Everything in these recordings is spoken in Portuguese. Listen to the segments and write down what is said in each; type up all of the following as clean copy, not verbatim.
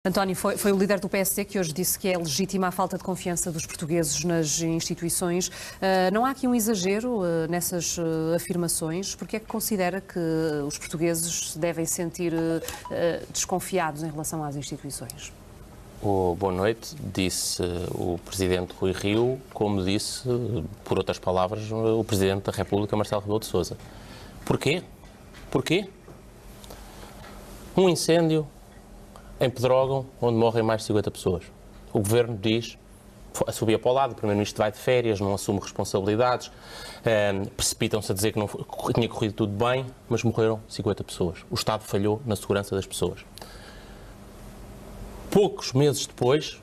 António, foi o líder do PSD que hoje disse que é legítima a falta de confiança dos portugueses nas instituições. Não há aqui um exagero nessas afirmações? Porque é que considera que os portugueses se devem sentir desconfiados em relação às instituições? Boa noite, disse o Presidente Rui Rio, como disse, por outras palavras, o Presidente da República, Marcelo Rebelo de Sousa. Porquê? Porquê? Um incêndio em Pedrógão, onde morrem mais de 50 pessoas. O Governo diz, subia para o lado, o Primeiro-Ministro vai de férias, não assume responsabilidades, precipitam-se a dizer que tinha corrido tudo bem, mas morreram 50 pessoas. O Estado falhou na segurança das pessoas. Poucos meses depois,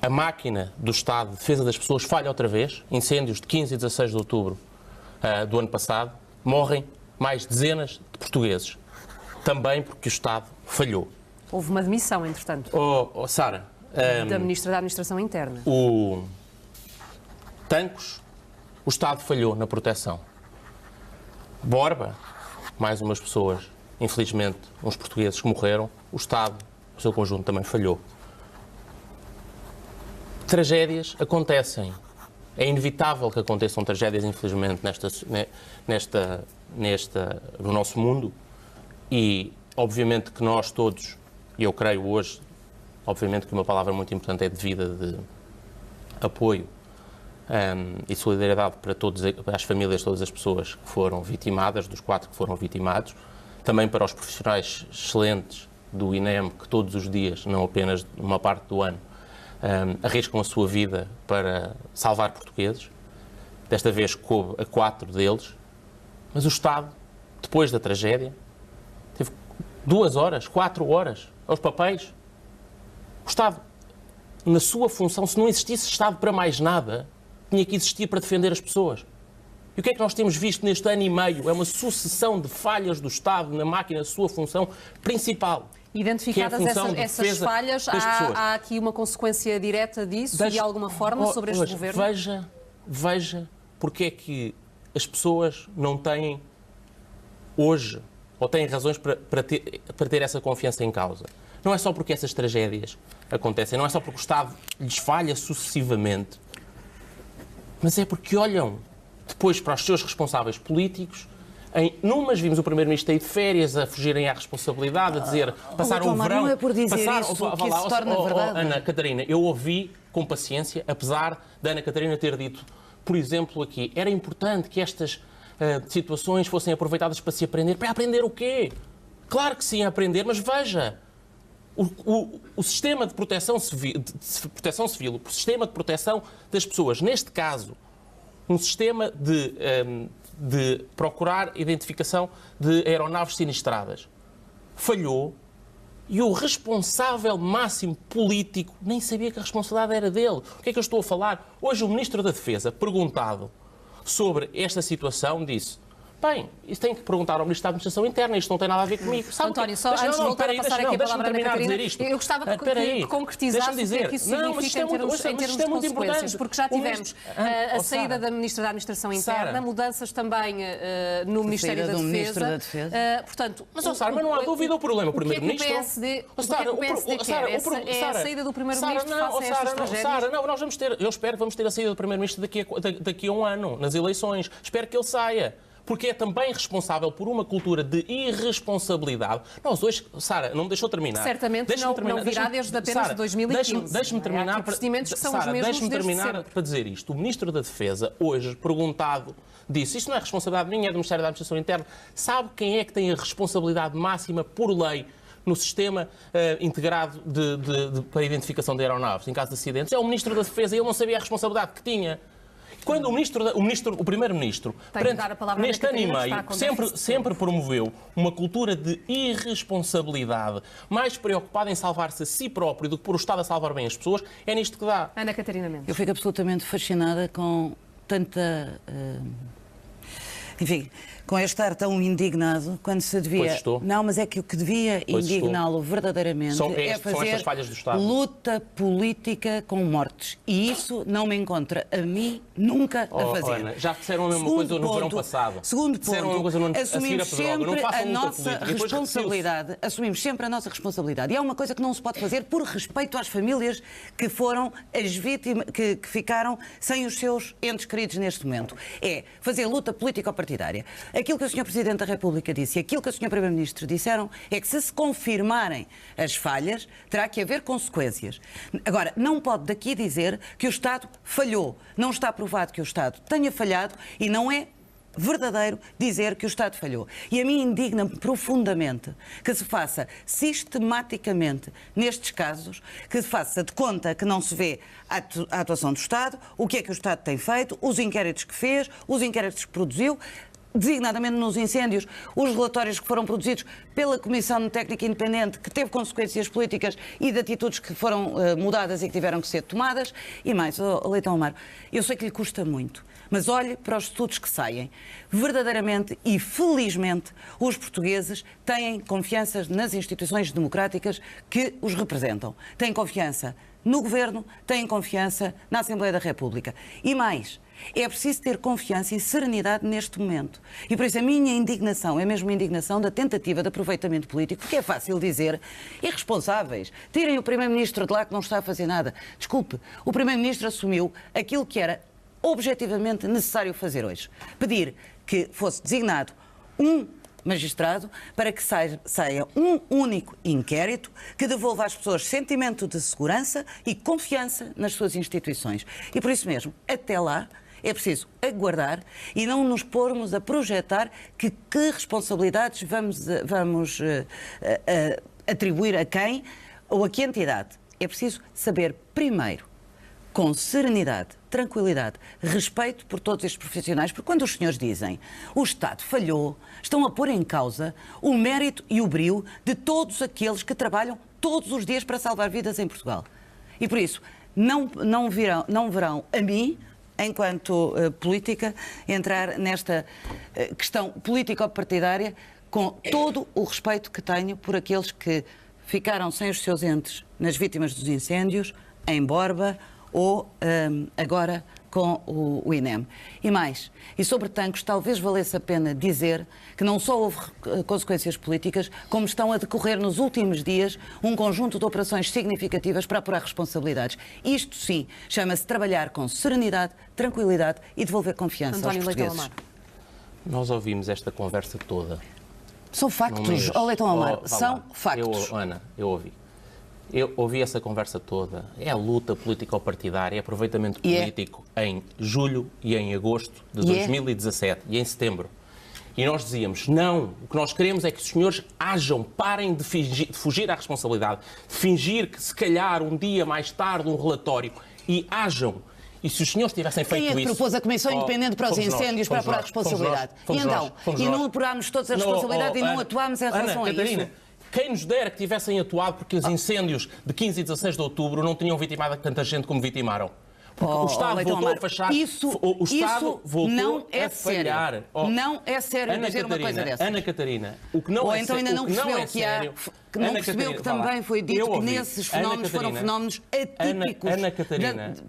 a máquina do Estado de Defesa das Pessoas falha outra vez, incêndios de 15 e 16 de outubro do ano passado, morrem mais dezenas de portugueses, também porque o Estado falhou. Houve uma demissão, entretanto. Sara, da Ministra da Administração Interna. Tancos, o Estado falhou na proteção. Borba, mais umas pessoas, infelizmente, uns portugueses que morreram, o Estado, o seu conjunto, também falhou. Tragédias acontecem. É inevitável que aconteçam tragédias, infelizmente, no nosso mundo. E, obviamente, que nós todos, e eu creio hoje, obviamente que uma palavra muito importante é devida de apoio e solidariedade para as famílias de todas as pessoas que foram vitimadas, dos 4 que foram vitimados, também para os profissionais excelentes do INEM, que todos os dias, não apenas uma parte do ano, arriscam a sua vida para salvar portugueses. Desta vez coube a 4 deles, mas o Estado, depois da tragédia, teve 2 horas, 4 horas aos papéis. O Estado, na sua função, se não existisse Estado para mais nada, tinha que existir para defender as pessoas. E o que é que nós temos visto neste ano e meio? É uma sucessão de falhas do Estado na máquina, na sua função principal. Identificadas essas falhas, há aqui uma consequência direta disso e de alguma forma sobre este governo? Veja porque é que as pessoas não têm hoje, ou têm razões para ter essa confiança em causa. Não é só porque essas tragédias acontecem, não é só porque o Estado lhes falha sucessivamente, mas é porque olham depois para os seus responsáveis políticos. Numas vimos o Primeiro-Ministro ir de férias, a fugirem à responsabilidade, a dizer, passaram o verão... Não é por dizer isso que isso se torna verdade. Ana Catarina, eu ouvi com paciência, apesar da Ana Catarina ter dito, por exemplo, aqui, era importante que estas situações fossem aproveitadas para se aprender. Para aprender o quê? Claro que sim, aprender, mas veja, o sistema de proteção civil, o sistema de proteção das pessoas, neste caso, um sistema de procurar identificação de aeronaves sinistradas, falhou e o responsável máximo político nem sabia que a responsabilidade era dele. O que é que eu estou a falar? Hoje o Ministro da Defesa, perguntado sobre esta situação, disse: bem, isso tem que perguntar ao Ministro da Administração Interna, isto não tem nada a ver comigo. Sabe, António, só antes de voltar a passar aqui a palavra à Ana Catarina, eu gostava que concretizasse o que é que isso significa em termos de consequências, porque já tivemos a saída da Ministra da Administração Interna, mudanças também no Ministério da Defesa. Portanto, mas não há dúvida, o problema é o Primeiro-Ministro. O que é que o PSD quer? É a saída do Primeiro-Ministro face a estas tragédias? Sara, nós vamos ter, eu espero que vamos ter a saída do Primeiro-Ministro daqui a um ano, nas eleições. Espero que ele saia. Porque é também responsável por uma cultura de irresponsabilidade. Nós hoje, Sara, não me deixou terminar. Certamente não virá desde apenas 2015. Deixe-me terminar, para dizer isto. O Ministro da Defesa, hoje, perguntado, disse, isto não é responsabilidade minha, é do Ministério da Administração Interna. Sabe quem é que tem a responsabilidade máxima, por lei, no sistema integrado para a identificação de aeronaves, em caso de acidentes? É o Ministro da Defesa e ele não sabia a responsabilidade que tinha. Quando o Primeiro-Ministro, neste ano e meio, sempre promoveu uma cultura de irresponsabilidade, mais preocupada em salvar-se a si próprio do que por o Estado a salvar bem as pessoas, é nisto que dá. Ana Catarina Mendes. Eu fico absolutamente fascinada com tanta... com este ar tão indignado, quando se devia... Pois estou. Não, mas é que o que devia indigná-lo verdadeiramente são fazer estas falhas do Estado. Luta política com mortes. E isso não me encontra a mim nunca a fazer. Ana, já disseram a mesma coisa no verão passado. Segundo ponto, assumimos sempre a nossa responsabilidade. Assumimos sempre a nossa responsabilidade. E é uma coisa que não se pode fazer por respeito às famílias que foram as vítimas, que ficaram sem os seus entes queridos neste momento. É fazer luta político-partidária. Aquilo que o Sr. Presidente da República disse e aquilo que o Sr. Primeiro-Ministro disseram é que se confirmarem as falhas, terá que haver consequências. Agora, não pode daqui dizer que o Estado falhou. Não está provado que o Estado tenha falhado e não é verdadeiro dizer que o Estado falhou. E a mim indigna-me profundamente que se faça sistematicamente nestes casos, que se faça de conta que não se vê a atuação do Estado, o que é que o Estado tem feito, os inquéritos que fez, os inquéritos que produziu, designadamente nos incêndios, os relatórios que foram produzidos pela Comissão Técnica Independente, que teve consequências políticas e de atitudes que foram mudadas e que tiveram que ser tomadas. E mais, Leitão Amaro, eu sei que lhe custa muito, mas olhe para os estudos que saem. Verdadeiramente e felizmente, os portugueses têm confiança nas instituições democráticas que os representam. Têm confiança no Governo, têm confiança na Assembleia da República. E mais, é preciso ter confiança e serenidade neste momento. E por isso a minha indignação é mesmo a indignação da tentativa de aproveitamento político, porque é fácil dizer, irresponsáveis, tirem o Primeiro-Ministro de lá que não está a fazer nada. Desculpe, o Primeiro-Ministro assumiu aquilo que era objetivamente necessário fazer hoje. Pedir que fosse designado um magistrado para que saia um único inquérito que devolva às pessoas sentimento de segurança e confiança nas suas instituições. E por isso mesmo, até lá, é preciso aguardar e não nos pormos a projetar que responsabilidades vamos atribuir a quem ou a que entidade. É preciso saber primeiro, com serenidade, tranquilidade, respeito por todos estes profissionais, porque quando os senhores dizem o Estado falhou, estão a pôr em causa o mérito e o brio de todos aqueles que trabalham todos os dias para salvar vidas em Portugal. E por isso, não verão a mim, enquanto política, entrar nesta questão político-partidária com todo o respeito que tenho por aqueles que ficaram sem os seus entes nas vítimas dos incêndios, em Borba, ou agora com o INEM. E mais, e sobre tanques, talvez valesse a pena dizer que não só houve consequências políticas, como estão a decorrer nos últimos dias um conjunto de operações significativas para apurar responsabilidades. Isto sim, chama-se trabalhar com serenidade, tranquilidade e devolver confiança aos portugueses. Nós ouvimos esta conversa toda. São factos, Leitão Amaro, são factos. Ana, eu ouvi. Eu ouvi essa conversa toda. É a luta político-partidária, é aproveitamento político em julho e em agosto de 2017 e em setembro. E nós dizíamos, não, o que nós queremos é que os senhores ajam, parem de fugir à responsabilidade, fingir que se calhar um dia mais tarde um relatório e ajam. E se os senhores tivessem feito isso... Quem é que propôs a Comissão Independente para os incêndios para apurar a responsabilidade? E então? E não apurámos todas as responsabilidades e não atuámos em relação a isso? Quem nos dera que tivessem atuado porque os incêndios de 15 e 16 de outubro não tinham vitimado tanta gente como vitimaram. Porque o Estado voltou a fechar. O Estado voltou a falhar. Não é sério dizer uma coisa dessas. Ana Catarina, o que não ou é então ainda não percebeu que há... Não percebeu que também foi dito que nesses fenómenos foram fenómenos atípicos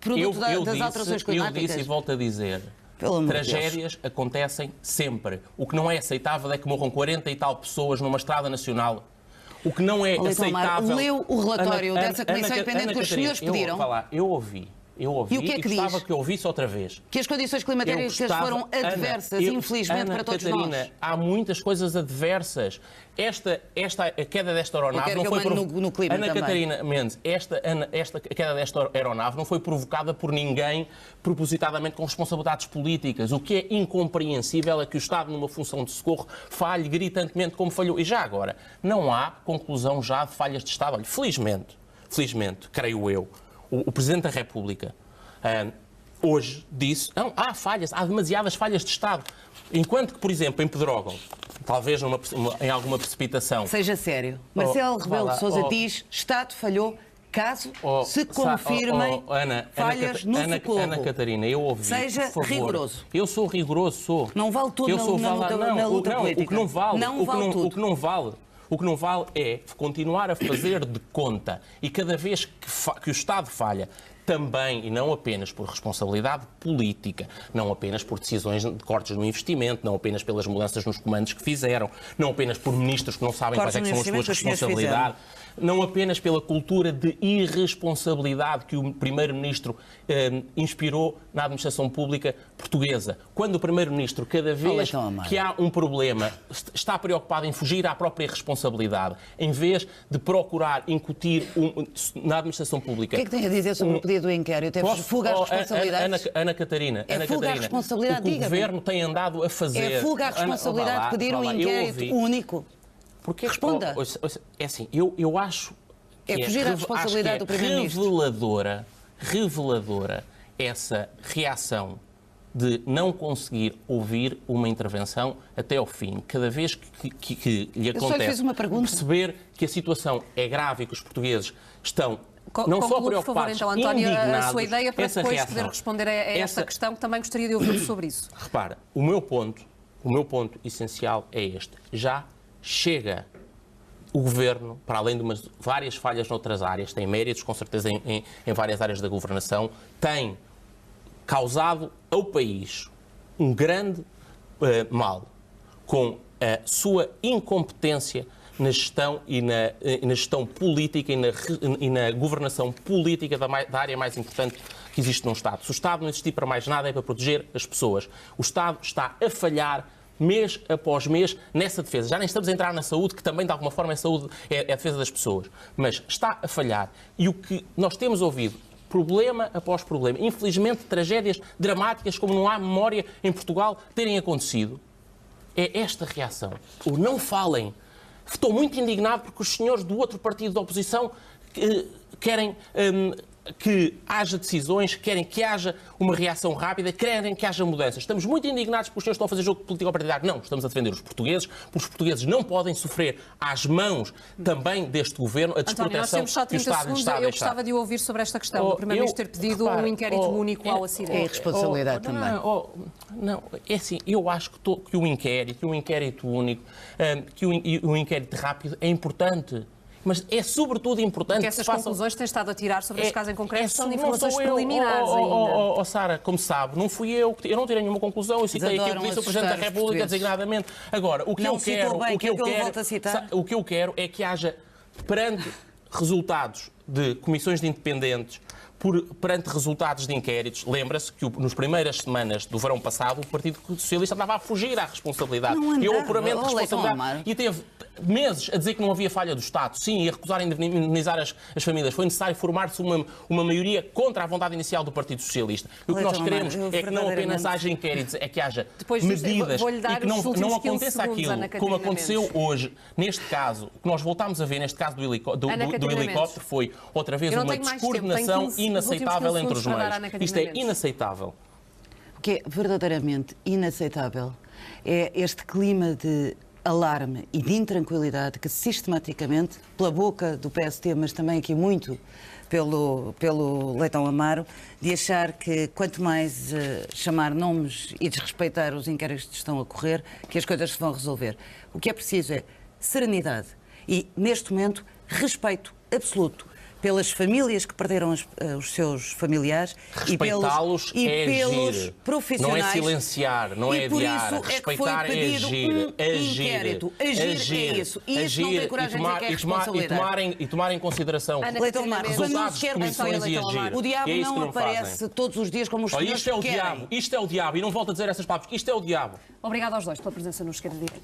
produto das alterações climáticas. Eu disse e volto a dizer... Tragédias acontecem sempre. O que não é aceitável é que morram 40 e tal pessoas numa estrada nacional. O que não é aceitável... Leu o relatório dessa Comissão Independente que os senhores pediram? Eu ouvi. E o que é que gostava que eu ouvisse outra vez. Que as condições climatéricas foram adversas, infelizmente, para todos nós. Há muitas coisas adversas. A queda desta aeronave não foi no clima Ana também. Catarina Mendes, esta queda desta aeronave não foi provocada por ninguém propositadamente com responsabilidades políticas. O que é incompreensível é que o Estado, numa função de socorro, falhe gritantemente como falhou. E já agora, não há conclusão já de falhas de Estado. Olha, felizmente, creio eu, o Presidente da República hoje disse não, há falhas, há demasiadas falhas de Estado. Enquanto que, por exemplo, em Pedrógão, talvez em alguma precipitação... Seja sério. Marcelo Rebelo de Sousa diz Estado falhou caso se confirmem falhas no socorro. Ana Catarina, eu ouvi, seja por favor, rigoroso. Eu sou rigoroso, sou. Não vale tudo na luta política. O que não vale, não vale tudo. O que não vale é continuar a fazer de conta e cada vez que o Estado falha, também, e não apenas por responsabilidade política, não apenas por decisões de cortes no investimento, não apenas pelas mudanças nos comandos que fizeram, não apenas por ministros que não sabem quais é que são as suas responsabilidades, não apenas pela cultura de irresponsabilidade que o Primeiro-Ministro inspirou na administração pública portuguesa. Quando o Primeiro-Ministro, cada vez que há um problema, está preocupado em fugir à própria responsabilidade, em vez de procurar incutir na administração pública... O que é que tem a dizer sobre o pedido do inquérito? É fuga às responsabilidades? Ana Catarina, fuga à responsabilidade, o que o Governo tem andado a fazer... É fuga à responsabilidade pedir um inquérito único? Porque, responda. É assim, eu acho que é fugir à responsabilidade do Primeiro-Ministro. Reveladora essa reação de não conseguir ouvir uma intervenção até ao fim. Cada vez que lhe acontece perceber que a situação é grave e que os portugueses estão não só preocupados, por favor, então, António, a sua ideia para depois poder responder a esta questão, que também gostaria de ouvir sobre isso. Repara, o meu ponto essencial é este. Já chega. O Governo, para além de várias falhas noutras áreas, tem méritos, com certeza, em várias áreas da governação, tem causado ao país um grande mal com a sua incompetência na gestão e na gestão política e na governação política da área mais importante que existe num Estado. Se o Estado não existir para mais nada, é para proteger as pessoas. O Estado está a falhar mês após mês nessa defesa. Já nem estamos a entrar na saúde, que também, de alguma forma, é a defesa das pessoas. Mas está a falhar. E o que nós temos ouvido, problema após problema, infelizmente, tragédias dramáticas, como não há memória em Portugal, terem acontecido, é esta reação. O não falem. Estou muito indignado porque os senhores do outro partido da oposição querem... que haja decisões, querem que haja uma reação rápida, querem que haja mudanças. Estamos muito indignados porque os senhores estão a fazer jogo político-partidário. Não, estamos a defender os portugueses, porque os portugueses não podem sofrer às mãos também deste Governo a desproteção que o Estado está a deixar. Eu gostava de ouvir sobre esta questão do Primeiro-Ministro ter pedido um inquérito único ao acidente. É responsabilidade também. Não, é assim, eu acho que um inquérito único, que um inquérito rápido é importante. Mas é sobretudo importante... Porque essas conclusões têm estado a tirar sobre este caso em concreto são de informações preliminares ainda. Sara, como sabe, não fui eu não tirei nenhuma conclusão, eu citei aquilo que disse o Presidente da República designadamente. Agora, o que eu quero é que haja, perante resultados de comissões de independentes, perante resultados de inquéritos, lembra-se que nas primeiras semanas do verão passado o Partido Socialista andava a fugir à responsabilidade. E ao apuramento de responsabilidade. E teve meses a dizer que não havia falha do Estado. Sim, e a recusar indemnizar as famílias. Foi necessário formar-se uma maioria contra a vontade inicial do Partido Socialista. E o que nós queremos é que não apenas haja inquéritos, é que haja medidas e que não aconteça aquilo como aconteceu hoje. Neste caso, o que nós voltámos a ver neste caso do helicóptero foi outra vez uma descoordenação inaceitável entre os meios. Isto é inaceitável. O que é verdadeiramente inaceitável é este clima de alarme e de intranquilidade que sistematicamente, pela boca do PST, mas também aqui muito pelo Leitão Amaro, de achar que quanto mais chamar nomes e desrespeitar os inquéritos que estão a correr, que as coisas se vão resolver. O que é preciso é serenidade e, neste momento, respeito absoluto pelas famílias que perderam os seus familiares e pelos profissionais. Não é silenciar, não é adiar. Respeitar é agir. Agir é isso. E isso não tem coragem de dizer que é responsabilidade. E tomar em consideração resultados de comissões e agir. O diabo não aparece todos os dias como os senhores querem. Isto é o diabo. E não volto a dizer essas palavras. Isto é o diabo. Obrigada aos dois pela presença no Esquerda Direita.